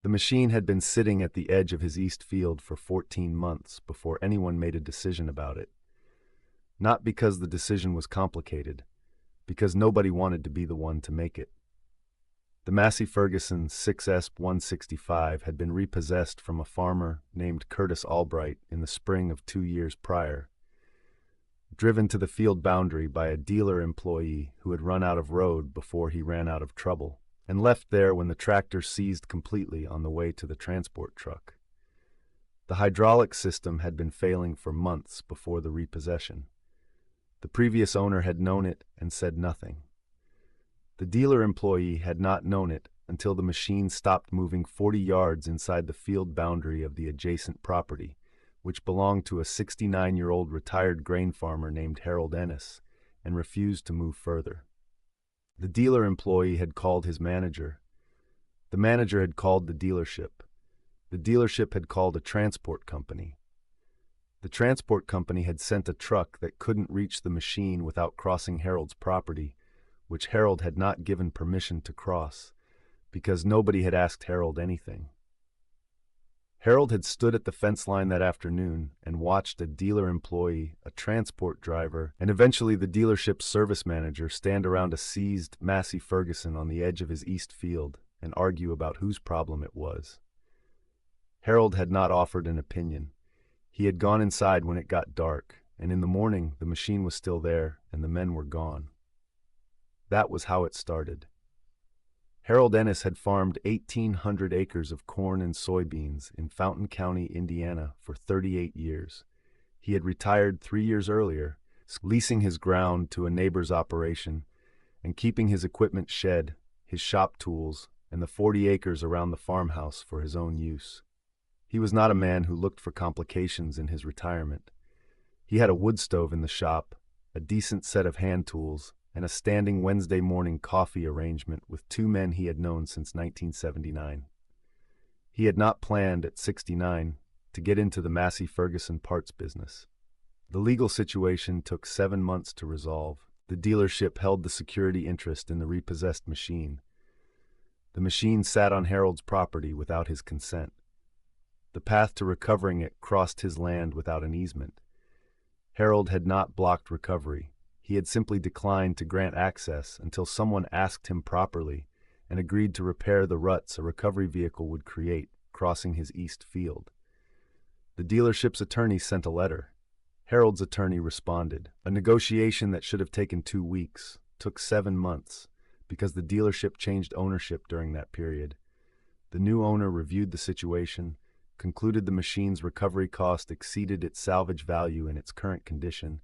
The machine had been sitting at the edge of his east field for 14 months before anyone made a decision about it. Not because the decision was complicated, because nobody wanted to be the one to make it. The Massey Ferguson 6S-165 had been repossessed from a farmer named Curtis Albright in the spring of 2 years prior, driven to the field boundary by a dealer employee who had run out of road before he ran out of trouble, and left there when the tractor seized completely on the way to the transport truck. The hydraulic system had been failing for months before the repossession. The previous owner had known it and said nothing. The dealer employee had not known it until the machine stopped moving 40 yards inside the field boundary of the adjacent property, which belonged to a 69-year-old retired grain farmer named Harold Ennis, and refused to move further. The dealer employee had called his manager. The manager had called the dealership. The dealership had called a transport company. The transport company had sent a truck that couldn't reach the machine without crossing Harold's property, which Harold had not given permission to cross, because nobody had asked Harold anything. Harold had stood at the fence line that afternoon and watched a dealer employee, a transport driver, and eventually the dealership's service manager stand around a seized Massey Ferguson on the edge of his east field and argue about whose problem it was. Harold had not offered an opinion. He had gone inside when it got dark, and in the morning the machine was still there and the men were gone. That was how it started. Harold Ennis had farmed 1,800 acres of corn and soybeans in Fountain County, Indiana, for 38 years. He had retired 3 years earlier, leasing his ground to a neighbor's operation and keeping his equipment shed, his shop tools, and the 40 acres around the farmhouse for his own use. He was not a man who looked for complications in his retirement. He had a wood stove in the shop, a decent set of hand tools, and a standing Wednesday morning coffee arrangement with 2 men he had known since 1979. He had not planned, at 69, to get into the Massey Ferguson parts business. The legal situation took 7 months to resolve. The dealership held the security interest in the repossessed machine. The machine sat on Harold's property without his consent. The path to recovering it crossed his land without an easement. Harold had not blocked recovery. He had simply declined to grant access until someone asked him properly and agreed to repair the ruts a recovery vehicle would create crossing his east field. The dealership's attorney sent a letter. Harold's attorney responded. A negotiation that should have taken 2 weeks took 7 months because the dealership changed ownership during that period. The new owner reviewed the situation, concluded the machine's recovery cost exceeded its salvage value in its current condition,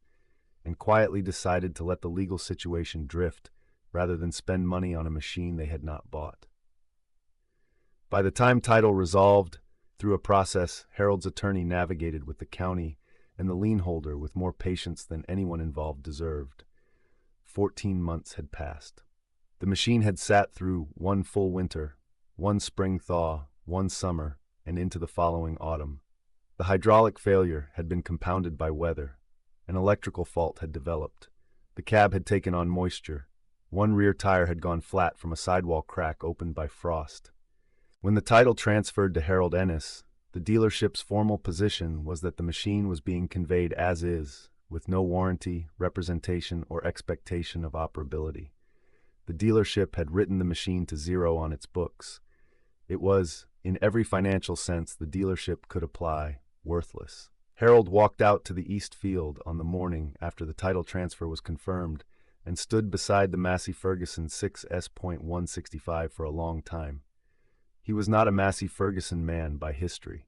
and quietly decided to let the legal situation drift rather than spend money on a machine they had not bought. By the time title resolved, through a process Harold's attorney navigated with the county and the lien holder with more patience than anyone involved deserved, 14 months had passed. The machine had sat through 1 full winter, 1 spring thaw, 1 summer, and into the following autumn. The hydraulic failure had been compounded by weather. An electrical fault had developed. The cab had taken on moisture. 1 rear tire had gone flat from a sidewall crack opened by frost. When the title transferred to Harold Ennis, the dealership's formal position was that the machine was being conveyed as is, with no warranty, representation, or expectation of operability. The dealership had written the machine to zero on its books. It was, in every financial sense the dealership could apply, worthless. Harold walked out to the east field on the morning after the title transfer was confirmed and stood beside the Massey Ferguson 6S.165 for a long time. He was not a Massey Ferguson man by history.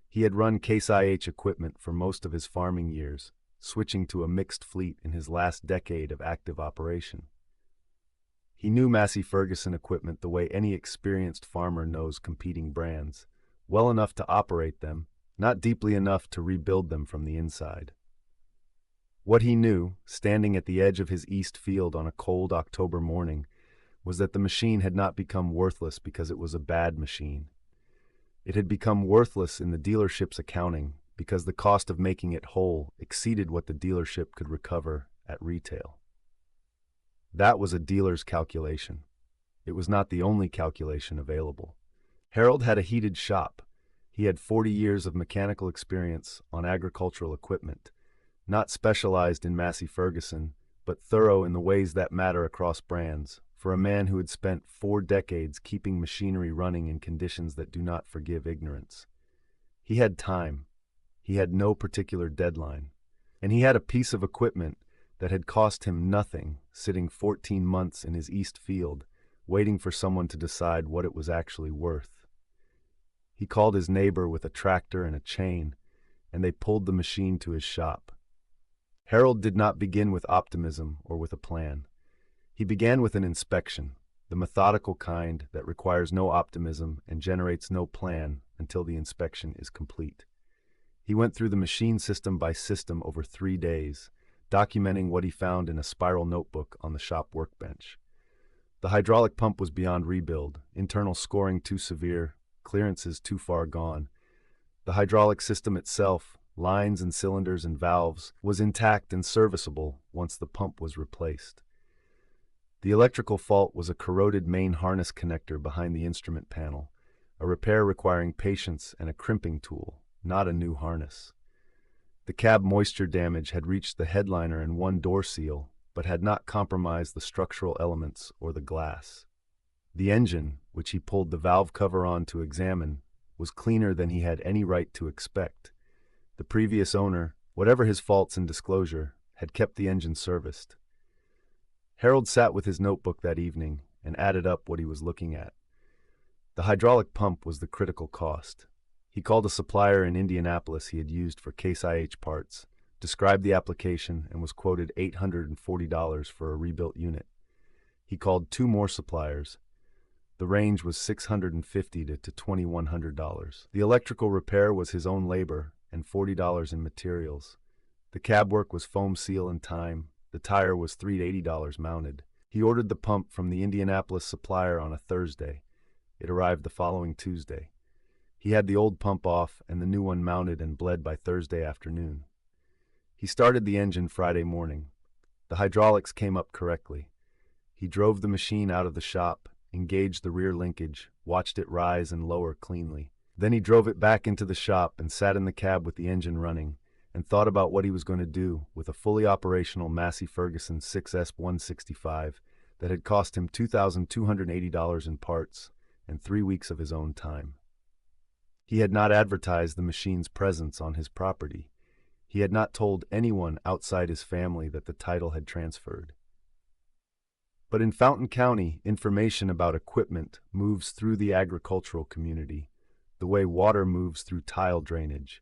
He had run Case IH equipment for most of his farming years, switching to a mixed fleet in his last decade of active operation. He knew Massey Ferguson equipment the way any experienced farmer knows competing brands, well enough to operate them, not deeply enough to rebuild them from the inside. What he knew, standing at the edge of his east field on a cold October morning, was that the machine had not become worthless because it was a bad machine. It had become worthless in the dealership's accounting because the cost of making it whole exceeded what the dealership could recover at retail. That was a dealer's calculation. It was not the only calculation available. Harold had a heated shop. He had 40 years of mechanical experience on agricultural equipment, not specialized in Massey Ferguson, but thorough in the ways that matter across brands, for a man who had spent 4 decades keeping machinery running in conditions that do not forgive ignorance. He had time. He had no particular deadline. And he had a piece of equipment that had cost him nothing, sitting 14 months in his east field, waiting for someone to decide what it was actually worth. He called his neighbor with a tractor and a chain, and they pulled the machine to his shop. Harold did not begin with optimism or with a plan. He began with an inspection, the methodical kind that requires no optimism and generates no plan until the inspection is complete. He went through the machine system by system over 3 days, documenting what he found in a spiral notebook on the shop workbench. The hydraulic pump was beyond rebuild, internal scoring too severe, clearances too far gone. The hydraulic system itself, lines and cylinders and valves, was intact and serviceable once the pump was replaced. The electrical fault was a corroded main harness connector behind the instrument panel, a repair requiring patience and a crimping tool, not a new harness. The cab moisture damage had reached the headliner and one door seal, but had not compromised the structural elements or the glass. The engine, which he pulled the valve cover on to examine, was cleaner than he had any right to expect. The previous owner, whatever his faults and disclosure, had kept the engine serviced. Harold sat with his notebook that evening and added up what he was looking at. The hydraulic pump was the critical cost. He called a supplier in Indianapolis he had used for Case IH parts, described the application, and was quoted $840 for a rebuilt unit. He called 2 more suppliers. The range was $650 to $2,100. The electrical repair was his own labor and $40 in materials. The cab work was foam seal and time. The tire was $380 mounted. He ordered the pump from the Indianapolis supplier on a Thursday. It arrived the following Tuesday. He had the old pump off and the new one mounted and bled by Thursday afternoon. He started the engine Friday morning. The hydraulics came up correctly. He drove the machine out of the shop, engaged the rear linkage, watched it rise and lower cleanly. Then he drove it back into the shop and sat in the cab with the engine running, and thought about what he was going to do with a fully operational Massey Ferguson 6S165 that had cost him $2,280 in parts and 3 weeks of his own time. He had not advertised the machine's presence on his property. He had not told anyone outside his family that the title had transferred. But in Fountain County, information about equipment moves through the agricultural community, the way water moves through tile drainage,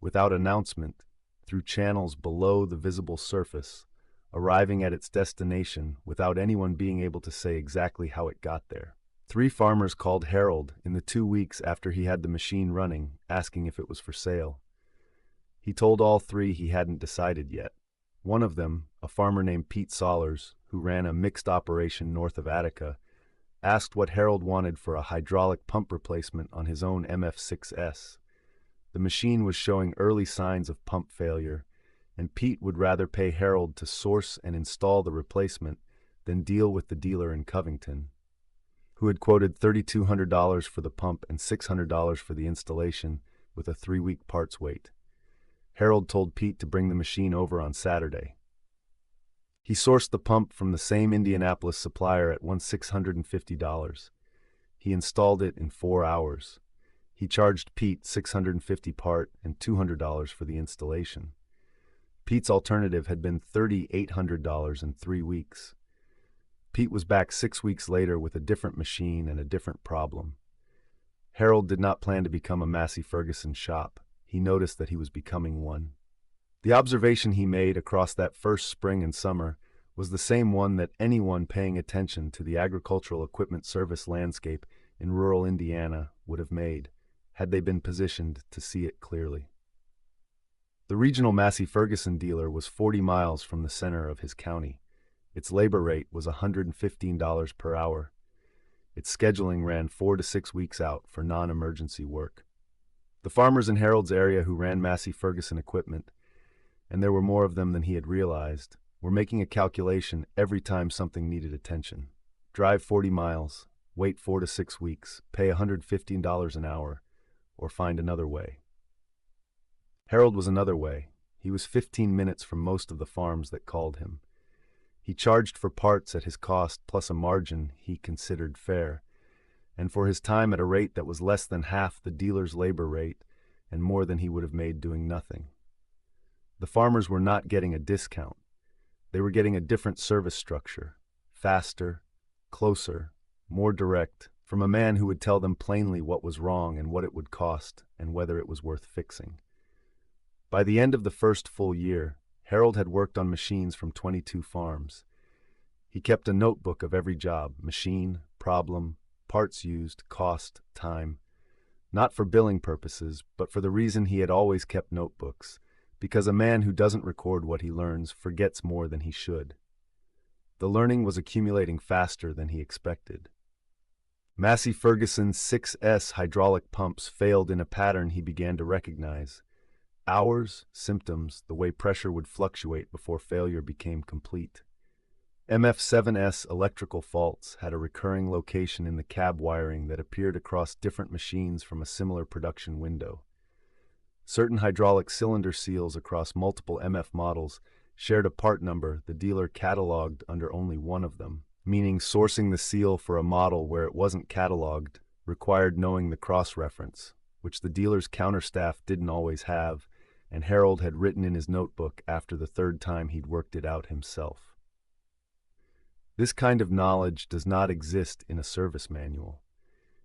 without announcement, through channels below the visible surface, arriving at its destination without anyone being able to say exactly how it got there. 3 farmers called Harold in the 2 weeks after he had the machine running, asking if it was for sale. He told all 3 he hadn't decided yet. One of them, a farmer named Pete Sollers, who ran a mixed operation north of Attica, asked what Harold wanted for a hydraulic pump replacement on his own MF6S. The machine was showing early signs of pump failure, and Pete would rather pay Harold to source and install the replacement than deal with the dealer in Covington, who had quoted $3,200 for the pump and $600 for the installation with a 3-week parts wait. Harold told Pete to bring the machine over on Saturday. He sourced the pump from the same Indianapolis supplier at $650. He installed it in 4 hours. He charged Pete $650 part and $200 for the installation. Pete's alternative had been $3,800 in 3 weeks. Pete was back 6 weeks later with a different machine and a different problem. Harold did not plan to become a Massey Ferguson shop. He noticed that he was becoming one. The observation he made across that first spring and summer was the same one that anyone paying attention to the agricultural equipment service landscape in rural Indiana would have made, had they been positioned to see it clearly. The regional Massey Ferguson dealer was 40 miles from the center of his county. Its labor rate was $115 per hour. Its scheduling ran 4 to 6 weeks out for non-emergency work. The farmers in Harold's area who ran Massey Ferguson equipment, and there were more of them than he had realized, were making a calculation every time something needed attention. Drive 40 miles, wait 4 to 6 weeks, pay $115 an hour, or find another way. Harold was another way. He was 15 minutes from most of the farms that called him. He charged for parts at his cost plus a margin he considered fair, and for his time at a rate that was less than half the dealer's labor rate and more than he would have made doing nothing. The farmers were not getting a discount. They were getting a different service structure, faster, closer, more direct, from a man who would tell them plainly what was wrong and what it would cost and whether it was worth fixing. By the end of the first full year, Harold had worked on machines from 22 farms. He kept a notebook of every job, machine, problem, parts used, cost, time, not for billing purposes, but for the reason he had always kept notebooks, because a man who doesn't record what he learns forgets more than he should. The learning was accumulating faster than he expected. Massey Ferguson's 6S hydraulic pumps failed in a pattern he began to recognize. Hours, symptoms, the way pressure would fluctuate before failure became complete. MF7S electrical faults had a recurring location in the cab wiring that appeared across different machines from a similar production window. Certain hydraulic cylinder seals across multiple MF models shared a part number the dealer cataloged under only one of them, meaning sourcing the seal for a model where it wasn't cataloged required knowing the cross-reference, which the dealer's counterstaff didn't always have, and Harold had written in his notebook after the third time he'd worked it out himself. This kind of knowledge does not exist in a service manual.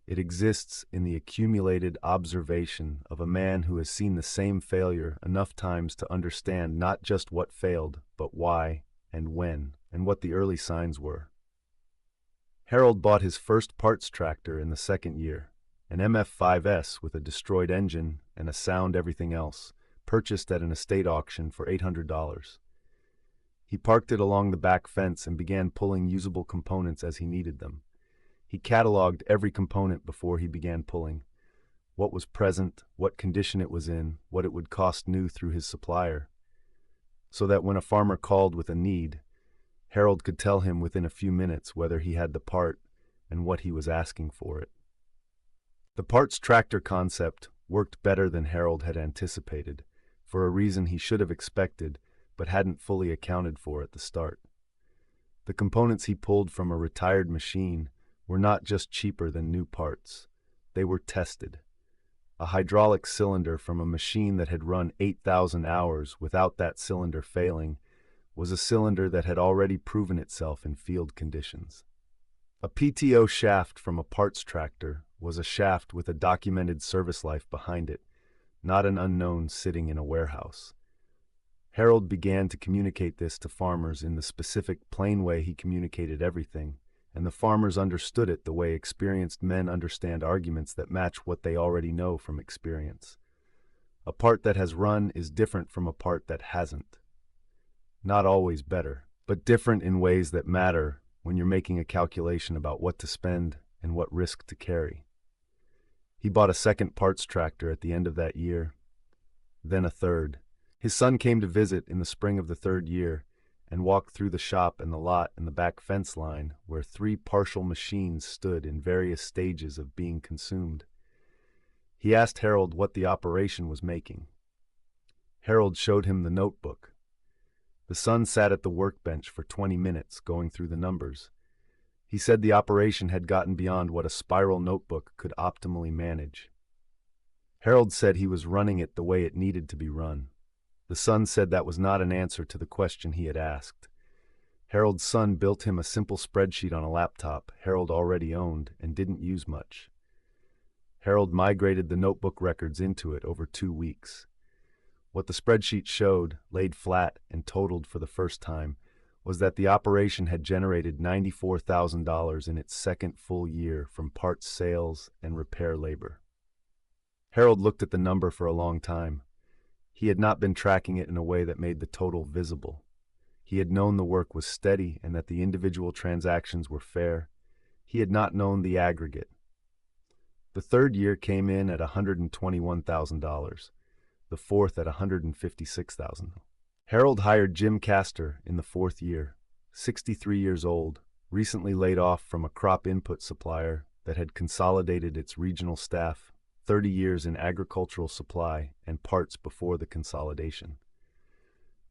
It exists in the accumulated observation of a man who has seen the same failure enough times to understand not just what failed, but why and when, and what the early signs were. Harold bought his first parts tractor in the second year, an MF5S with a destroyed engine and a sound everything else, purchased at an estate auction for $800. He parked it along the back fence and began pulling usable components as he needed them. He cataloged every component before he began pulling. What was present, what condition it was in, what it would cost new through his supplier, so that when a farmer called with a need, Harold could tell him within a few minutes whether he had the part and what he was asking for it. The parts tractor concept worked better than Harold had anticipated, for a reason he should have expected but hadn't fully accounted for at the start. The components he pulled from a retired machine were not just cheaper than new parts. They were tested. A hydraulic cylinder from a machine that had run 8,000 hours without that cylinder failing was a cylinder that had already proven itself in field conditions. A PTO shaft from a parts tractor was a shaft with a documented service life behind it, not an unknown sitting in a warehouse. Harold began to communicate this to farmers in the specific, plain way he communicated everything, and the farmers understood it the way experienced men understand arguments that match what they already know from experience. A part that has run is different from a part that hasn't. Not always better, but different in ways that matter when you're making a calculation about what to spend and what risk to carry. He bought a second parts tractor at the end of that year, then a third. His son came to visit in the spring of the third year and walked through the shop and the lot and the back fence line where 3 partial machines stood in various stages of being consumed. He asked Harold what the operation was making. Harold showed him the notebook. The son sat at the workbench for 20 minutes going through the numbers. He said the operation had gotten beyond what a spiral notebook could optimally manage. Harold said he was running it the way it needed to be run. The son said that was not an answer to the question he had asked. Harold's son built him a simple spreadsheet on a laptop Harold already owned and didn't use much. Harold migrated the notebook records into it over 2 weeks. What the spreadsheet showed, laid flat and totaled for the first time, was that the operation had generated $94,000 in its second full year from parts sales and repair labor. Harold looked at the number for a long time. He had not been tracking it in a way that made the total visible. He had known the work was steady and that the individual transactions were fair. He had not known the aggregate. The third year came in at $121,000, the fourth at $156,000. Harold hired Jim Castor in the fourth year, 63 years old, recently laid off from a crop input supplier that had consolidated its regional staff, 30 years in agricultural supply and parts before the consolidation.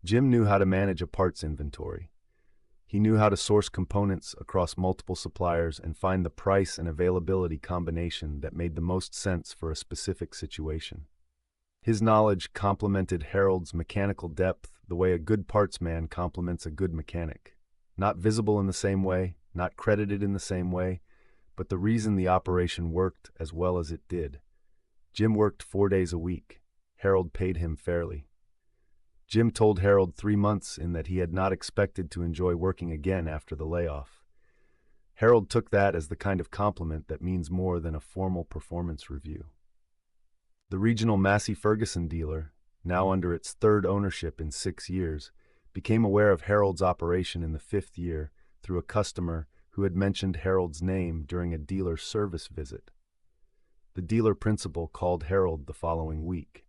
Jim knew how to manage a parts inventory. He knew how to source components across multiple suppliers and find the price and availability combination that made the most sense for a specific situation. His knowledge complemented Harold's mechanical depth the way a good parts man complements a good mechanic. Not visible in the same way, not credited in the same way, but the reason the operation worked as well as it did. Jim worked 4 days a week. Harold paid him fairly. Jim told Harold 3 months in that he had not expected to enjoy working again after the layoff. Harold took that as the kind of compliment that means more than a formal performance review. The regional Massey Ferguson dealer, now under its third ownership in 6 years, became aware of Harold's operation in the 5th year through a customer who had mentioned Harold's name during a dealer service visit. The dealer principal called Harold the following week.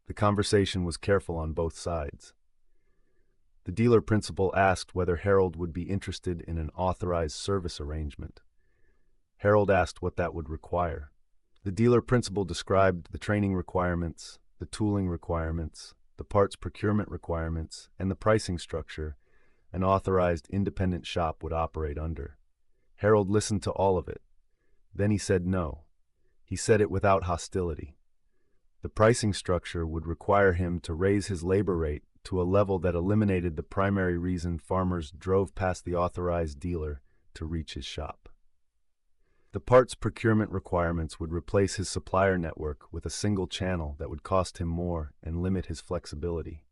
The conversation was careful on both sides. The dealer principal asked whether Harold would be interested in an authorized service arrangement. Harold asked what that would require. The dealer principal described the training requirements, the tooling requirements, the parts procurement requirements, and the pricing structure an authorized independent shop would operate under. Harold listened to all of it. Then he said no. He said it without hostility. The pricing structure would require him to raise his labor rate to a level that eliminated the primary reason farmers drove past the authorized dealer to reach his shop. The parts procurement requirements would replace his supplier network with a single channel that would cost him more and limit his flexibility.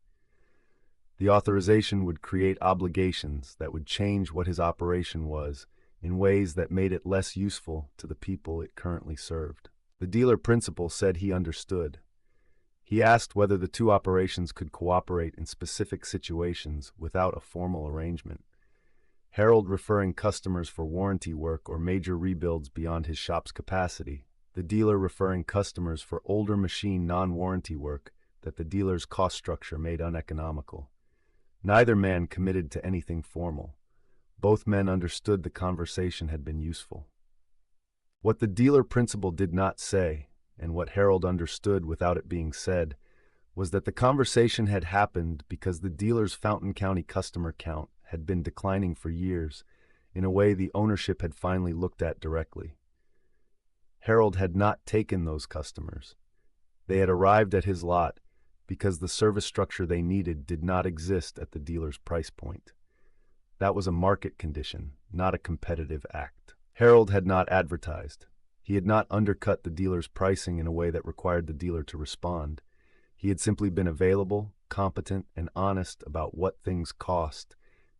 The authorization would create obligations that would change what his operation was in ways that made it less useful to the people it currently served. The dealer principal said he understood. He asked whether the two operations could cooperate in specific situations without a formal arrangement. Harold referring customers for warranty work or major rebuilds beyond his shop's capacity, the dealer referring customers for older machine non-warranty work that the dealer's cost structure made uneconomical. Neither man committed to anything formal. Both men understood the conversation had been useful. What the dealer principal did not say, and what Harold understood without it being said, was that the conversation had happened because the dealer's Fountain County customer count had been declining for years in a way the ownership had finally looked at directly. Harold had not taken those customers. They had arrived at his lot because the service structure they needed did not exist at the dealer's price point. That was a market condition, not a competitive act. Harold had not advertised. He had not undercut the dealer's pricing in a way that required the dealer to respond. He had simply been available, competent, and honest about what things cost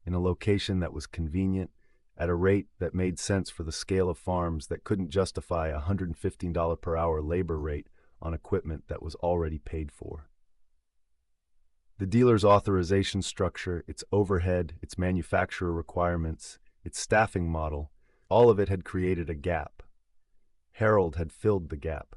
in a location that was convenient, at a rate that made sense for the scale of farms that couldn't justify a $115 per hour labor rate on equipment that was already paid for. The dealer's authorization structure, its overhead, its manufacturer requirements, its staffing model, all of it had created a gap. Harold had filled the gap.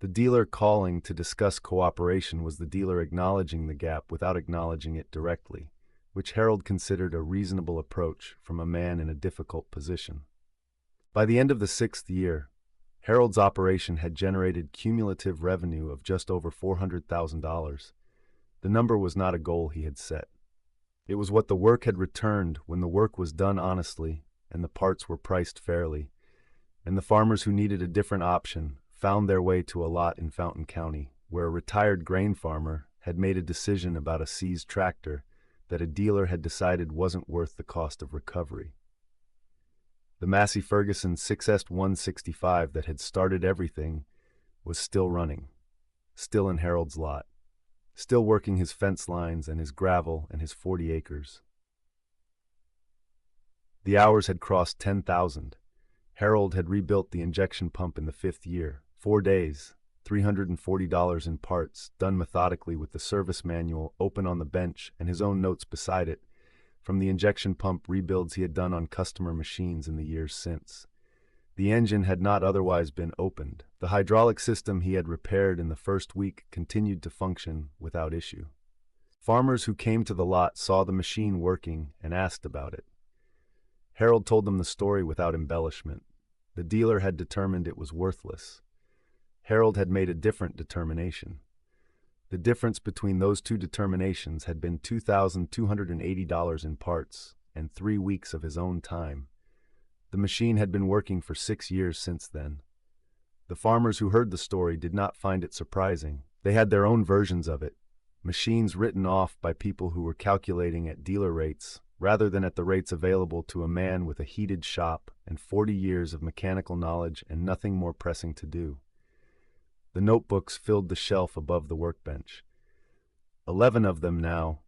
The dealer calling to discuss cooperation was the dealer acknowledging the gap without acknowledging it directly, which Harold considered a reasonable approach from a man in a difficult position. By the end of the 6th year, Harold's operation had generated cumulative revenue of just over $400,000. The number was not a goal he had set. It was what the work had returned when the work was done honestly and the parts were priced fairly, and the farmers who needed a different option found their way to a lot in Fountain County, where a retired grain farmer had made a decision about a seized tractor that a dealer had decided wasn't worth the cost of recovery. The Massey Ferguson 6S165 that had started everything was still running, still in Harold's lot, still working his fence lines and his gravel and his 40 acres. The hours had crossed 10,000. Harold had rebuilt the injection pump in the 5th year, 4 days, $340 in parts, done methodically with the service manual open on the bench and his own notes beside it, from the injection pump rebuilds he had done on customer machines in the years since. The engine had not otherwise been opened. The hydraulic system he had repaired in the first week continued to function without issue. Farmers who came to the lot saw the machine working and asked about it. Harold told them the story without embellishment. The dealer had determined it was worthless. Harold had made a different determination. The difference between those two determinations had been $2,280 in parts and 3 weeks of his own time. The machine had been working for 6 years since then. The farmers who heard the story did not find it surprising. They had their own versions of it, machines written off by people who were calculating at dealer rates rather than at the rates available to a man with a heated shop and 40 years of mechanical knowledge and nothing more pressing to do. The notebooks filled the shelf above the workbench. 11 of them now,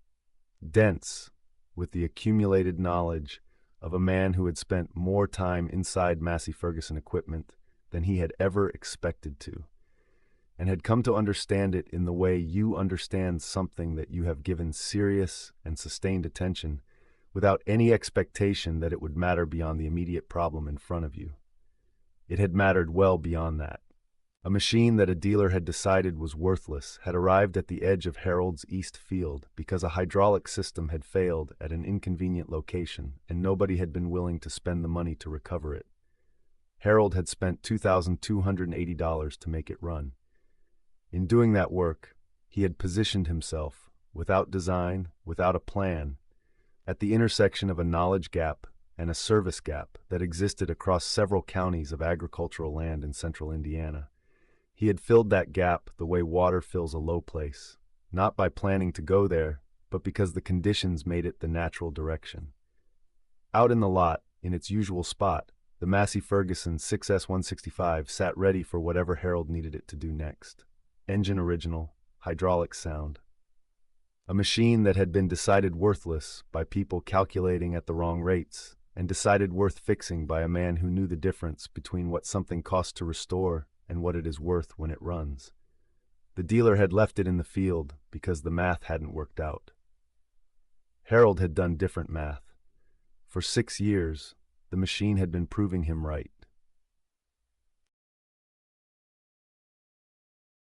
dense with the accumulated knowledge of a man who had spent more time inside Massey Ferguson equipment than he had ever expected to, and had come to understand it in the way you understand something that you have given serious and sustained attention without any expectation that it would matter beyond the immediate problem in front of you. It had mattered well beyond that. A machine that a dealer had decided was worthless had arrived at the edge of Harold's East Field because a hydraulic system had failed at an inconvenient location and nobody had been willing to spend the money to recover it. Harold had spent $2,280 to make it run. In doing that work, he had positioned himself, without design, without a plan, at the intersection of a knowledge gap and a service gap that existed across several counties of agricultural land in central Indiana. He had filled that gap the way water fills a low place, not by planning to go there, but because the conditions made it the natural direction. Out in the lot, in its usual spot, the Massey Ferguson 6S165 sat ready for whatever Harold needed it to do next. Engine original, hydraulics sound. A machine that had been decided worthless by people calculating at the wrong rates, and decided worth fixing by a man who knew the difference between what something costs to restore and what it is worth when it runs. The dealer had left it in the field because the math hadn't worked out. Harold had done different math. For 6 years, the machine had been proving him right.